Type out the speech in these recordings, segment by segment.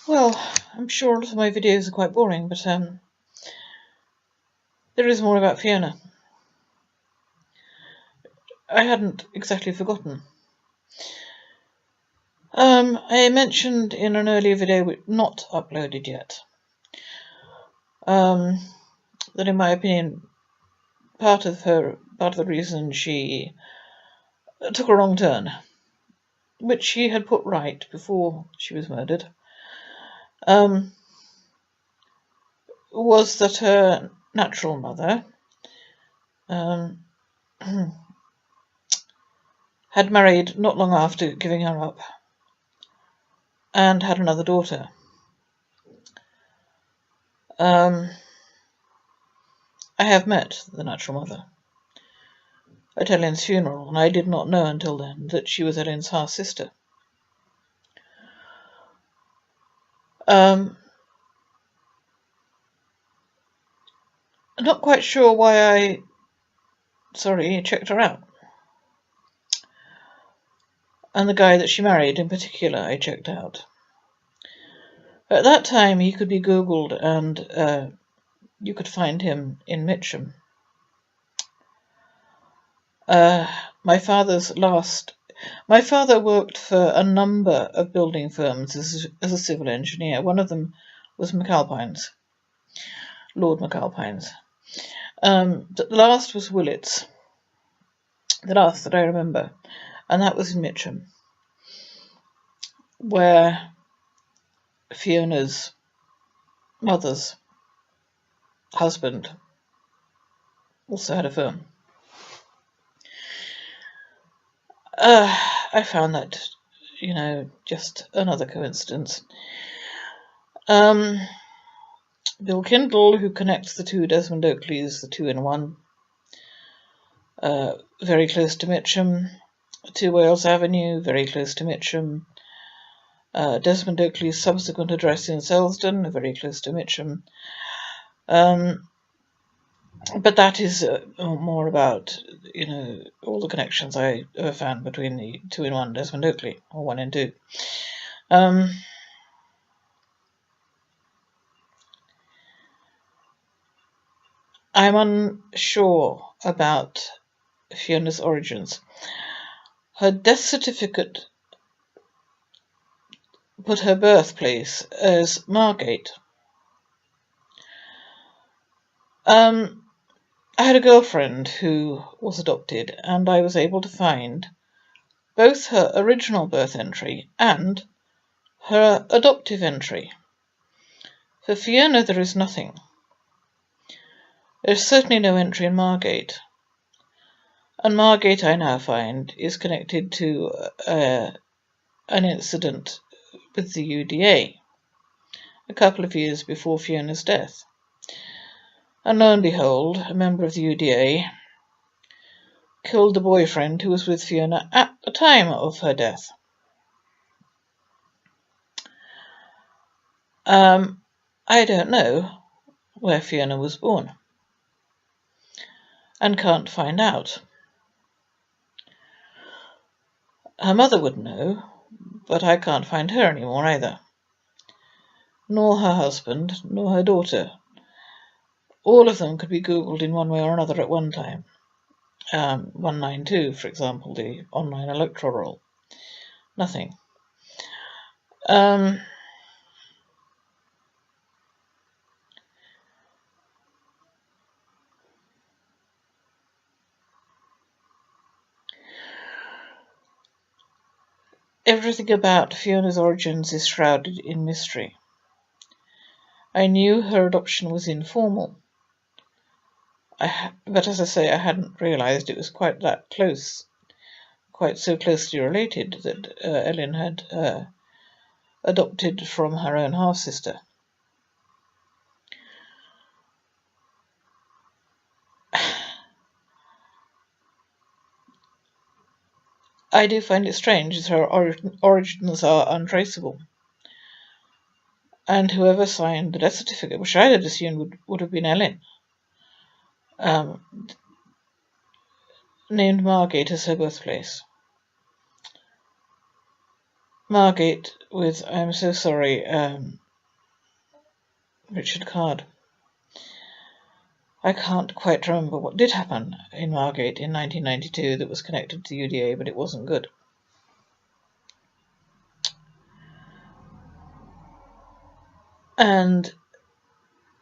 Well, I'm sure a lot of my videos are quite boring, but there is more about Fiona. I hadn't exactly forgotten. I mentioned in an earlier video, not uploaded yet, that in my opinion, part of the reason she took a wrong turn, which she had put right before she was murdered, was that her natural mother had married not long after giving her up and had another daughter. I have met the natural mother at Ellen's funeral, and I did not know until then that she was Ellen's half-sister. I'm not quite sure why I checked her out. And the guy that she married in particular I checked out. At that time he could be Googled and you could find him in Mitcham. My father worked for a number of building firms as a civil engineer. One of them was McAlpine's, Lord McAlpine's. The last was Willits, the last that I remember, and that was in Mitcham, where Fiona's mother's husband also had a firm. I found that, just another coincidence. Bill Kindle, who connects the two Desmond Oakleys, the two in one, very close to Mitcham. 2 Wales Avenue, very close to Mitcham. Desmond Oakley's subsequent address in Selsdon, very close to Mitcham. But that is more about, all the connections I ever found between the 2 in 1 Desmond Oakley, or 1 in 2. I'm unsure about Fiona's origins. Her death certificate put her birthplace as Margate. I had a girlfriend who was adopted, and I was able to find both her original birth entry and her adoptive entry. For Fiona, there is nothing. There's certainly no entry in Margate. And Margate, I now find, is connected to an incident with the UDA a couple of years before Fiona's death. And lo and behold, a member of the UDA killed the boyfriend who was with Fiona at the time of her death. I don't know where Fiona was born, and can't find out. Her mother would know, but I can't find her anymore either. Nor her husband, nor her daughter. All of them could be Googled in one way or another at one time. 192, for example, the online electoral roll. Nothing. Everything about Fiona's origins is shrouded in mystery. I knew her adoption was informal, but as I say, I hadn't realised it was quite that close, quite so closely related that Ellen had adopted from her own half-sister. I do find it strange that her origins are untraceable. And whoever signed the death certificate, which I had assumed would have been Ellen, named Margate as her birthplace. Margate with I'm so sorry, Richard Card. I can't quite remember what did happen in Margate in 1992 that was connected to UDA, but it wasn't good. And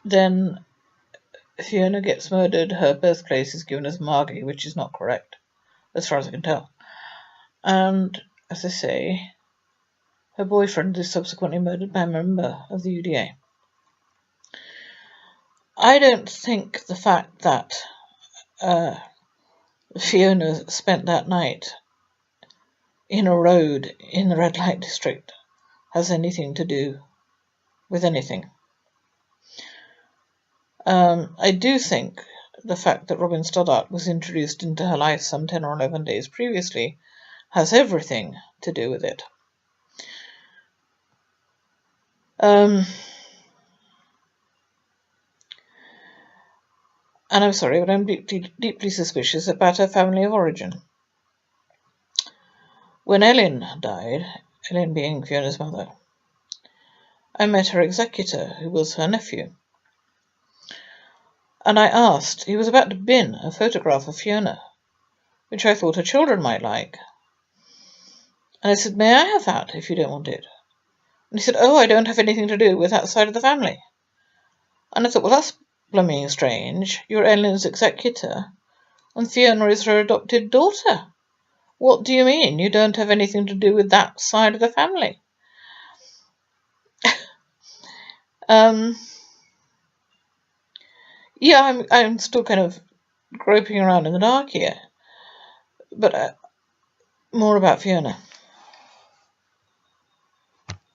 then Fiona gets murdered. Her birthplace is given as Margate, which is not correct, as far as I can tell. And, as I say, her boyfriend is subsequently murdered by a member of the UDA. I don't think the fact that Fiona spent that night in a road in the red light district has anything to do with anything. I do think the fact that Robin Stoddart was introduced into her life some 10 or 11 days previously has everything to do with it. And I'm sorry, but I'm deeply suspicious about her family of origin. When Ellen died, Ellen being Fiona's mother, I met her executor, who was her nephew. And I asked, he was about to bin a photograph of Fiona, which I thought her children might like. And I said, may I have that, if you don't want it? And he said, oh, I don't have anything to do with that side of the family. And I thought, well, that's blooming strange. You're Ellen's executor, and Fiona is her adopted daughter. What do you mean you don't have anything to do with that side of the family? Yeah, I'm still kind of groping around in the dark here. But more about Fiona.